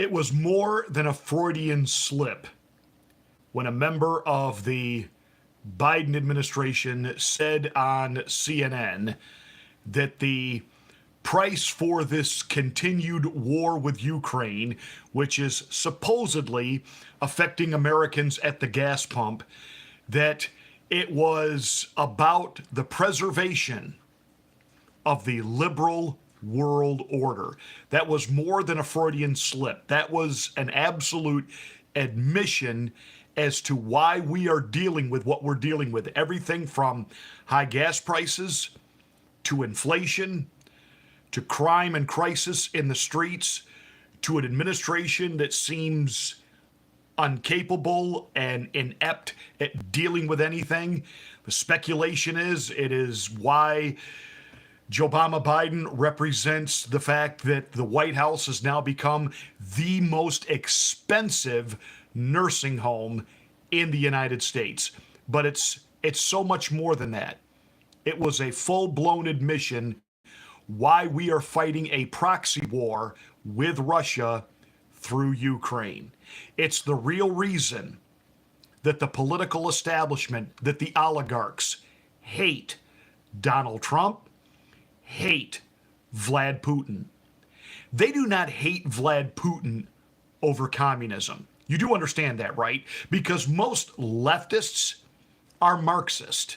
It was more than a Freudian slip when a member of the Biden administration said on CNN that the price for this continued war with Ukraine, which is supposedly affecting Americans at the gas pump, that it was about the preservation of the liberal world order. That was more than a Freudian slip. That was an absolute admission as to why we are dealing with what we're dealing with. Everything from high gas prices to inflation to crime and crisis in the streets to an administration that seems incapable and inept at dealing with anything. The speculation is it is why Joe Biden represents the fact that the White House has now become the most expensive nursing home in the United States. But it's so much more than that. It was a full-blown admission why we are fighting a proxy war with Russia through Ukraine. It's the real reason that the political establishment, that the oligarchs hate Donald Trump, hate Vlad Putin. They do not hate Vlad Putin over communism. You do understand that, right? Because most leftists are Marxist.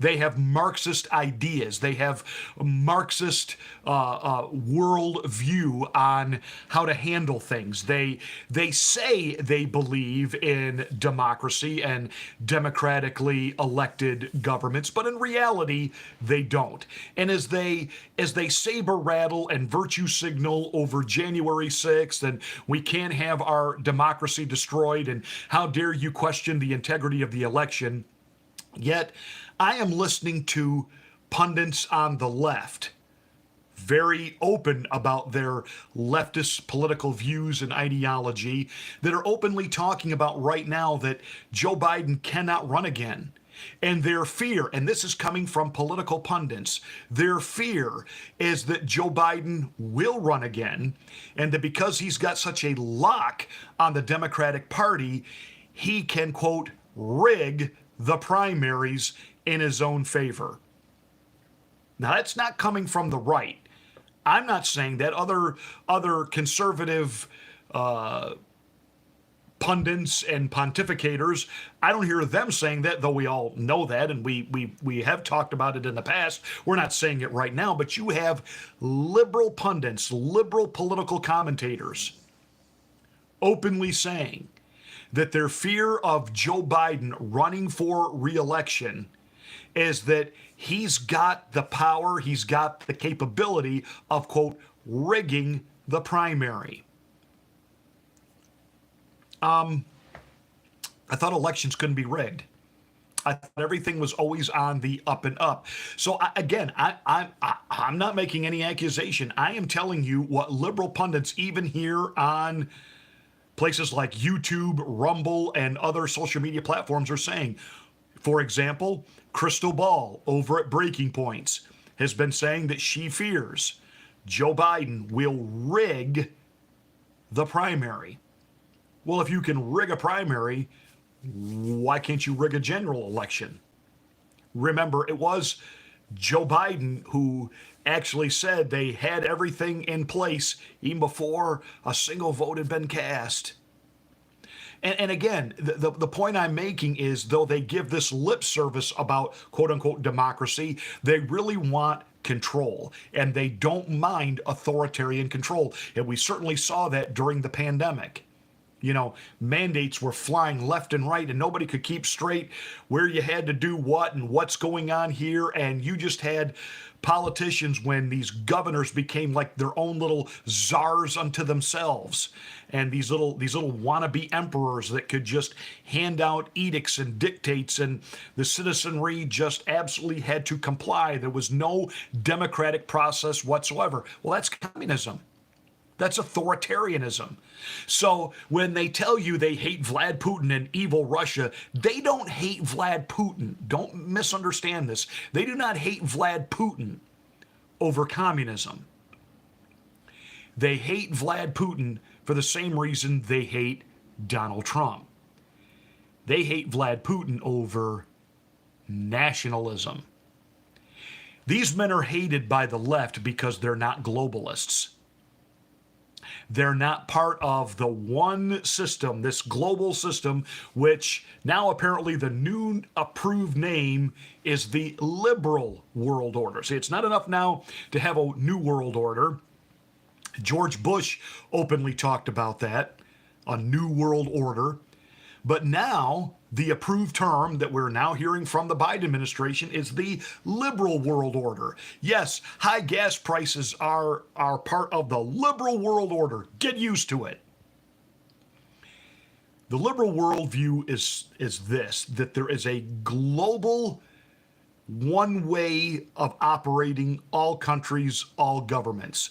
They have Marxist ideas. They have a Marxist world view on how to handle things. They say they believe in democracy and democratically elected governments, but in reality, they don't. And as they saber rattle and virtue signal over January 6th, and we can't have our democracy destroyed, and how dare you question the integrity of the election, yet I am listening to pundits on the left very open about their leftist political views and ideology that are openly talking about right now that Joe Biden cannot run again. And their fear, and this is coming from political pundits, their fear is that Joe Biden will run again, and that because he's got such a lock on the Democratic Party, he can, quote, rig the primaries in his own favor. Now, that's not coming from the right. I'm not saying that. Other conservative pundits and pontificators, I don't hear them saying that, though we all know that, and we have talked about it in the past. We're not saying it right now, but you have liberal pundits, liberal political commentators openly saying that their fear of Joe Biden running for re-election is that he's got the power, he's got the capability of, quote, rigging the primary. I thought elections couldn't be rigged. I thought everything was always on the up and up. So I'm not making any accusation. I am telling you what liberal pundits, even here on places like YouTube, Rumble, and other social media platforms, are saying. For example, Crystal Ball over at Breaking Points has been saying that she fears Joe Biden will rig the primary. Well, if you can rig a primary, why can't you rig a general election? Remember, it was Joe Biden who actually said they had everything in place even before a single vote had been cast. And again, the point I'm making is, though they give this lip service about quote-unquote democracy, they really want control, and they don't mind authoritarian control. And we certainly saw that during the pandemic. You know, mandates were flying left and right, and nobody could keep straight where you had to do what and what's going on here. And you just had politicians, when these governors became like their own little czars unto themselves, and these little wannabe emperors that could just hand out edicts and dictates, and the citizenry just absolutely had to comply. There was no democratic process whatsoever. Well, that's communism. That's authoritarianism. So when they tell you they hate Vlad Putin and evil Russia, they don't hate Vlad Putin. Don't misunderstand this. They do not hate Vlad Putin over communism. They hate Vlad Putin for the same reason they hate Donald Trump. They hate Vlad Putin over nationalism. These men are hated by the left because they're not globalists. They're not part of the one system, this global system, which now apparently the new approved name is the liberal world order. See, it's not enough now to have a new world order. George Bush openly talked about that, a new world order. But now the approved term that we're now hearing from the Biden administration is the liberal world order. Yes, high gas prices are part of the liberal world order. Get used to it. The liberal worldview is this, that there is a global one way of operating all countries, all governments.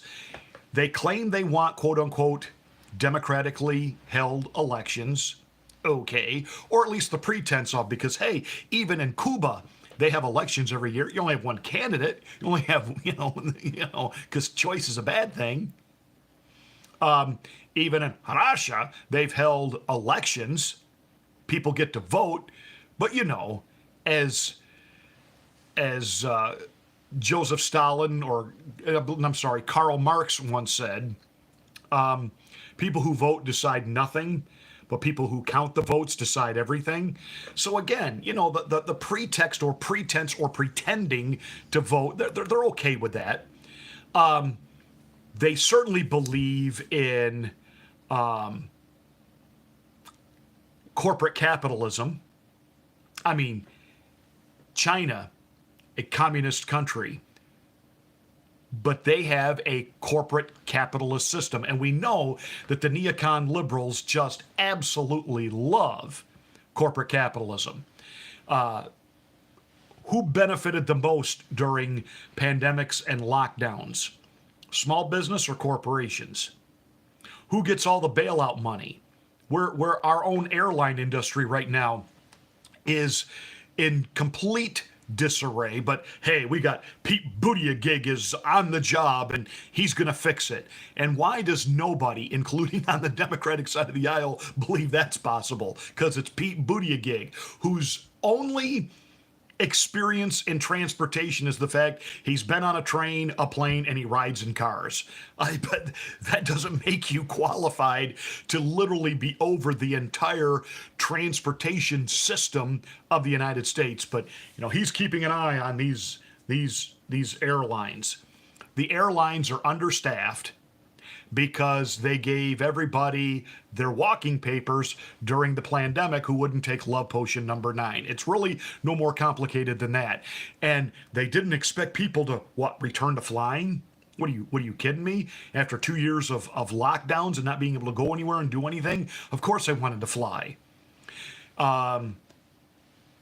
They claim they want, quote unquote, democratically held elections. Okay, or at least the pretense of, because hey, even in Cuba, they have elections every year. You only have one candidate. You only have, because choice is a bad thing. Even in Russia, they've held elections. People get to vote, but as Joseph Stalin, or I'm sorry, Karl Marx once said, people who vote decide nothing, but people who count the votes decide everything. So again, the pretext or pretense or pretending to vote, they're okay with that. They certainly believe in corporate capitalism. I mean, China, a communist country, but they have a corporate capitalist system. And we know that the neocon liberals just absolutely love corporate capitalism. Who benefited the most during pandemics and lockdowns? Small business or corporations? Who gets all the bailout money? Where our own airline industry right now is in complete disarray, but hey, we got Pete Buttigieg is on the job and he's going to fix it. And why does nobody, including on the Democratic side of the aisle, believe that's possible? Because it's Pete Buttigieg, whose only experience in transportation is the fact he's been on a train, a plane, and he rides in cars. But that doesn't make you qualified to literally be over the entire transportation system of the United States. But he's keeping an eye on these airlines. The airlines are understaffed because they gave everybody their walking papers during the pandemic who wouldn't take love potion number 9. It's really no more complicated than that. And they didn't expect people to, return to flying? What are you kidding me? After 2 years of lockdowns and not being able to go anywhere and do anything? Of course they wanted to fly.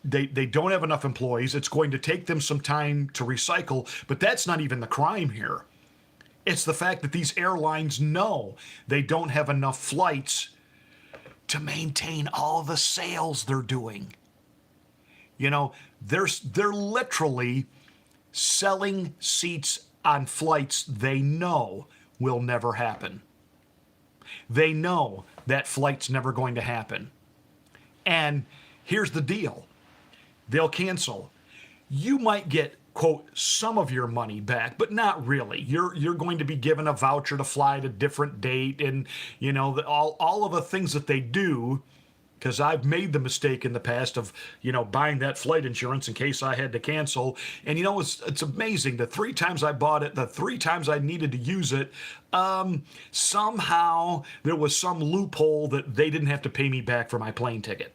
They don't have enough employees. It's going to take them some time to recycle, but that's not even the crime here. It's the fact that these airlines know they don't have enough flights to maintain all the sales they're doing. They're literally selling seats on flights they know will never happen. They know that flight's never going to happen. And here's the deal. They'll cancel. You might get, quote, some of your money back, but not really. You're going to be given a voucher to fly at a different date, and all of the things that they do, because I've made the mistake in the past of buying that flight insurance in case I had to cancel. And it's amazing. The 3 times I bought it, the 3 times I needed to use it, somehow there was some loophole that they didn't have to pay me back for my plane ticket.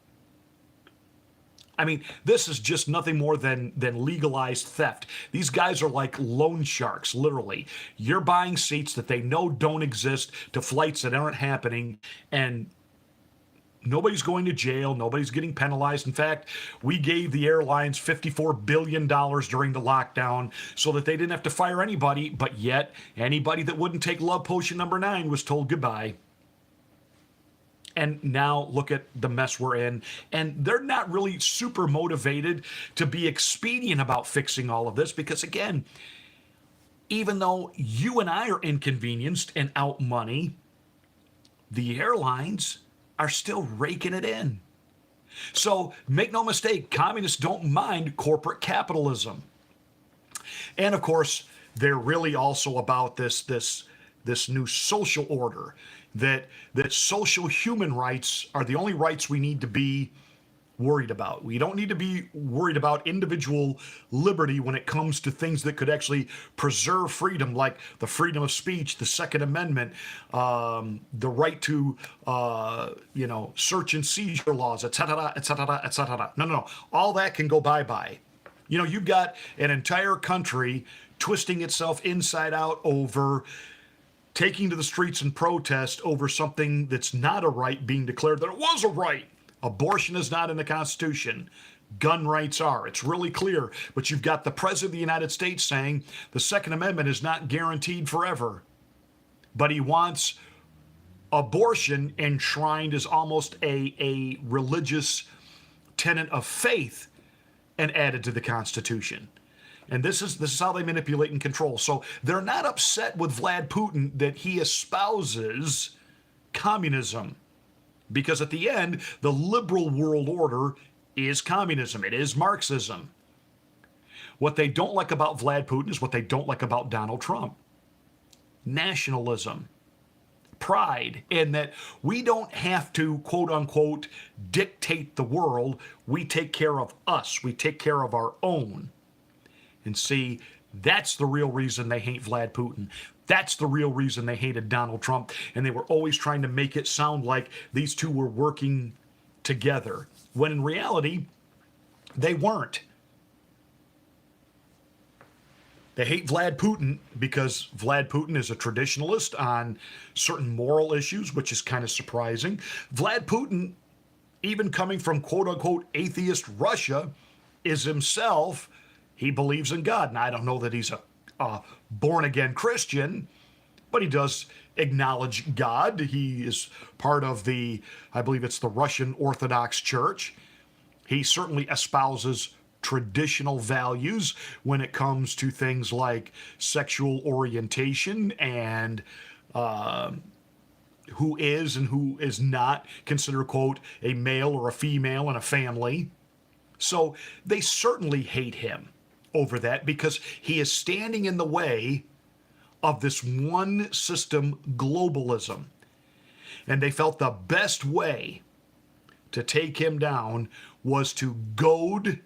I mean, this is just nothing more than legalized theft. These guys are like loan sharks, literally. You're buying seats that they know don't exist to flights that aren't happening, and nobody's going to jail. Nobody's getting penalized. In fact, we gave the airlines $54 billion during the lockdown so that they didn't have to fire anybody, but yet anybody that wouldn't take love potion number 9 was told goodbye. And now look at the mess we're in. And they're not really super motivated to be expedient about fixing all of this because, again, even though you and I are inconvenienced and out money, the airlines are still raking it in. So make no mistake, communists don't mind corporate capitalism. And of course, they're really also about this new social order, that social human rights are the only rights we need to be worried about. We don't need to be worried about individual liberty when it comes to things that could actually preserve freedom, like the freedom of speech, the Second Amendment, the right to, search and seizure laws, et cetera, et cetera, et cetera. No. All that can go bye-bye. You've got an entire country twisting itself inside out over taking to the streets and protest over something that's not a right being declared that it was a right. Abortion is not in the Constitution. Gun rights are. It's really clear. But you've got the President of the United States saying the Second Amendment is not guaranteed forever. But he wants abortion enshrined as almost a religious tenet of faith and added to the Constitution. And this is how they manipulate and control. So they're not upset with Vlad Putin that he espouses communism. Because at the end, the liberal world order is communism. It is Marxism. What they don't like about Vlad Putin is what they don't like about Donald Trump. Nationalism. Pride in that we don't have to, quote unquote, dictate the world. We take care of us. We take care of our own. And see, that's the real reason they hate Vlad Putin. That's the real reason they hated Donald Trump. And they were always trying to make it sound like these two were working together, when in reality, they weren't. They hate Vlad Putin because Vlad Putin is a traditionalist on certain moral issues, which is kind of surprising. Vlad Putin, even coming from quote-unquote atheist Russia, is himself, he believes in God. Now, I don't know that he's a born-again Christian, but he does acknowledge God. He is part of the, I believe it's the Russian Orthodox Church. He certainly espouses traditional values when it comes to things like sexual orientation and who is and who is not considered, quote, a male or a female in a family. So they certainly hate him over that because he is standing in the way of this one system globalism. And they felt the best way to take him down was to goad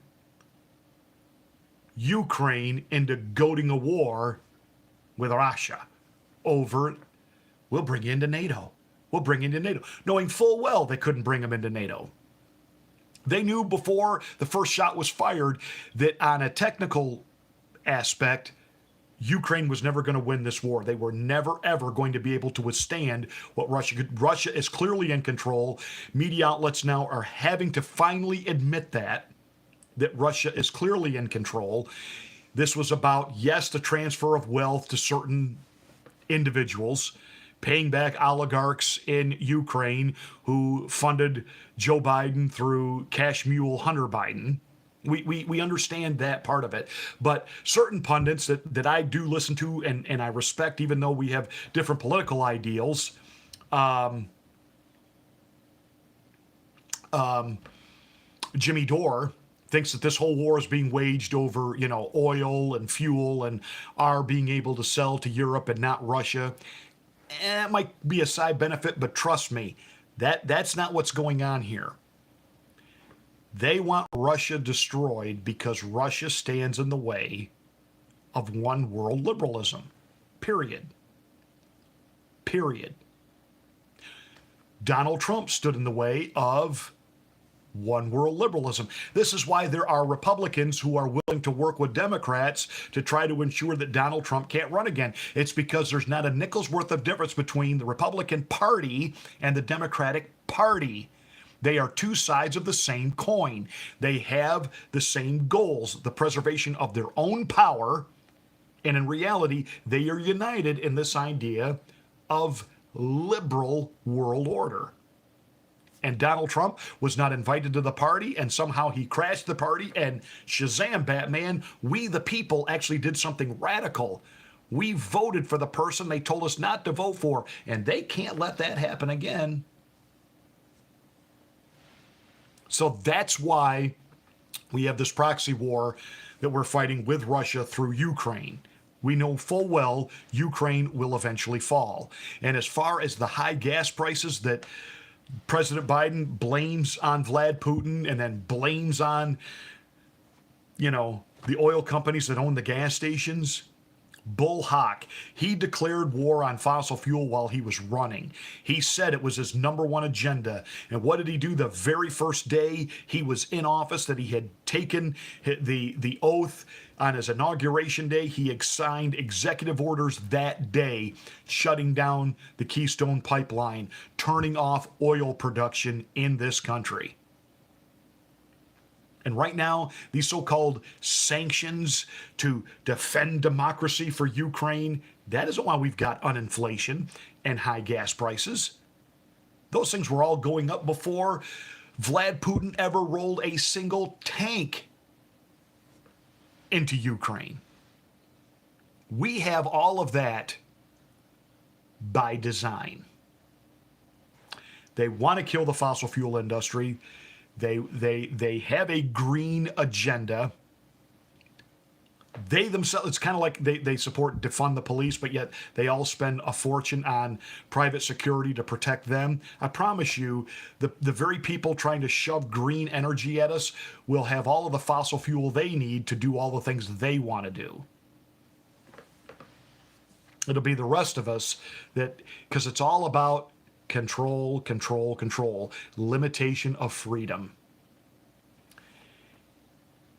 Ukraine into goading a war with Russia over, we'll bring you into NATO. We'll bring you into NATO. Knowing full well they couldn't bring him into NATO. They knew before the first shot was fired that on a technical aspect, Ukraine was never going to win this war. They were never, ever going to be able to withstand what Russia could. Russia is clearly in control. Media outlets now are having to finally admit that Russia is clearly in control. This was about, yes, the transfer of wealth to certain individuals, paying back oligarchs in Ukraine who funded Joe Biden through Cash Mule Hunter Biden. We understand that part of it. But certain pundits that I do listen to and I respect, even though we have different political ideals, Jimmy Dore thinks that this whole war is being waged over, oil and fuel and our being able to sell to Europe and not Russia. It might be a side benefit, but trust me, that's not what's going on here. They want Russia destroyed because Russia stands in the way of one world liberalism. Period. Donald Trump stood in the way of one world liberalism. This is why there are Republicans who are willing to work with Democrats to try to ensure that Donald Trump can't run again. It's because there's not a nickel's worth of difference between the Republican Party and the Democratic Party. They are two sides of the same coin. They have the same goals, the preservation of their own power, and in reality, they are united in this idea of liberal world order. And Donald Trump was not invited to the party, and somehow he crashed the party, and Shazam, Batman, we the people actually did something radical. We voted for the person they told us not to vote for, and they can't let that happen again. So that's why we have this proxy war that we're fighting with Russia through Ukraine. We know full well Ukraine will eventually fall. And as far as the high gas prices that President Biden blames on Vlad Putin and then blames on, the oil companies that own the gas stations, Bull Hawk. He declared war on fossil fuel while he was running. He said it was his number one agenda. And what did he do the very first day he was in office, that he had taken the oath on his inauguration day? He signed executive orders that day, shutting down the Keystone Pipeline, turning off oil production in this country. And right now, these so-called sanctions to defend democracy for Ukraine, that isn't why we've got uninflation and high gas prices. Those things were all going up before Vlad Putin ever rolled a single tank into Ukraine. We have all of that by design. They want to kill the fossil fuel industry. They have a green agenda. They themselves, it's kind of like they support defund the police, but yet they all spend a fortune on private security to protect them. I promise you, the very people trying to shove green energy at us will have all of the fossil fuel they need to do all the things they want to do. It'll be the rest of us that, because it's all about control, control, control, limitation of freedom.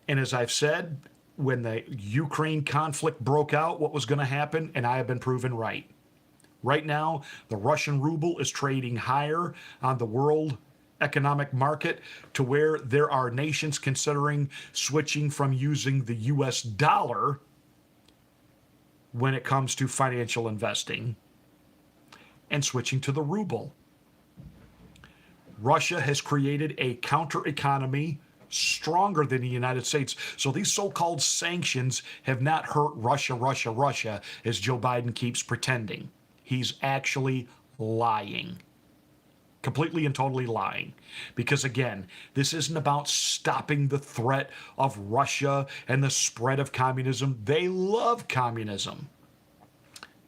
And as I've said, when the Ukraine conflict broke out, what was going to happen, and I have been proven right. Right now, the Russian ruble is trading higher on the world economic market, to where there are nations considering switching from using the US dollar when it comes to financial investing, and switching to the ruble. Russia has created a counter economy stronger than the United States. So these so-called sanctions have not hurt Russia, Russia, Russia, as Joe Biden keeps pretending. He's actually lying. Completely and totally lying. Because again, this isn't about stopping the threat of Russia and the spread of communism. They love communism.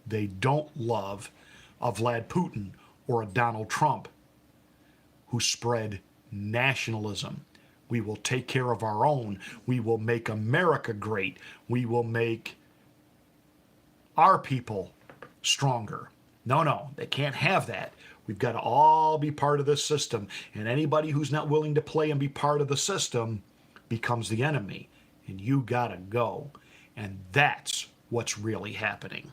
They don't love a Vlad Putin or a Donald Trump who spread nationalism. We will take care of our own. We will make America great. We will make our people stronger. No, they can't have that. We've got to all be part of this system. And anybody who's not willing to play and be part of the system becomes the enemy. And you got to go. And that's what's really happening.